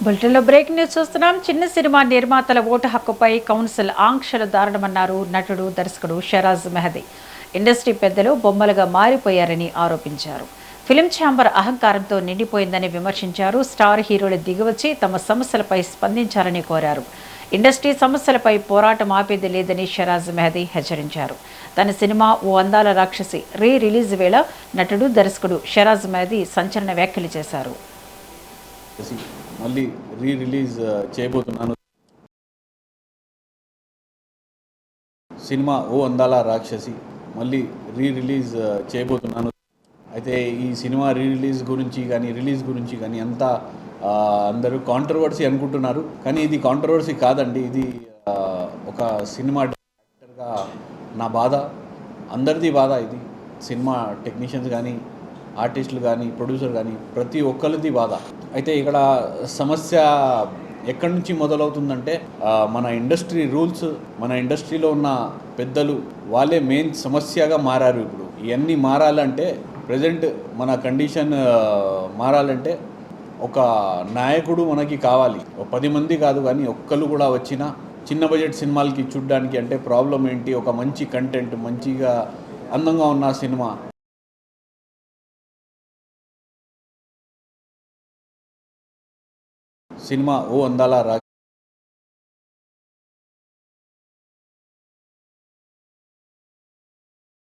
బులెటిన్లో break news చూస్తున్నాం. చిన్న సినిమా నిర్మాతల ఓటు హక్కుపై కౌన్సిల్ ఆంక్షలు దారుణమన్నారు నటుడు దర్శకుడు షరాజ్ మెహదీ. ఇండస్ట్రీ పెద్దలు బొమ్మలుగా మారిపోయారని ఆరోపించారు. ఫిలిం ఛాంబర్ అహంకారంతో నిండిపోయిందని విమర్శించారు. స్టార్ హీరోలు దిగివచ్చి తమ సమస్యలపై స్పందించాలని కోరారు. ఇండస్ట్రీ సమస్యలపై పోరాటం ఆపేది లేదని షరాజ్ మెహదీ హెచ్చరించారు. తన సినిమా ఓ అందాల రాక్షసి రిలీజ్ వేళ నటుడు దర్శకుడు షరాజ్ మెహదీ సంచలన వ్యాఖ్యలు చేశారు. మళ్ళీ రిలీజ్ చేయబోతున్నాను. సినిమా ఓ అందాల రాక్షసి మళ్ళీ రిలీజ్ చేయబోతున్నాను. అయితే ఈ సినిమా రిలీజ్ గురించి కానీ అంతా అందరూ కాంట్రవర్సీ అనుకుంటున్నారు. కానీ ఇది కాంట్రవర్సీ కాదండి. ఇది ఒక సినిమా డైరెక్టర్గా నా బాధ, అందరిది బాధ. ఇది సినిమా టెక్నీషియన్స్ కానీ, ఆర్టిస్టులు కానీ, ప్రొడ్యూసర్ కానీ ప్రతి ఒక్కరిది బాధ. అయితే ఇక్కడ సమస్య ఎక్కడి నుంచి మొదలవుతుందంటే మన ఇండస్ట్రీ రూల్స్, మన ఇండస్ట్రీలో ఉన్న పెద్దలు వాళ్ళే మెయిన్ సమస్యగా మారారు. ఇప్పుడు ఇవన్నీ మారాలంటే ప్రజెంట్ మన కండిషన్ మారాలంటే ఒక నాయకుడు మనకి కావాలి. 10 మంది కాదు కానీ ఒక్కరు కూడా వచ్చినా చిన్న బడ్జెట్ సినిమాలకి చూడడానికి అంటే ప్రాబ్లం ఏంటి, ఒక మంచి కంటెంట్, మంచిగా అందంగా ఉన్న సినిమా ఓ అందాల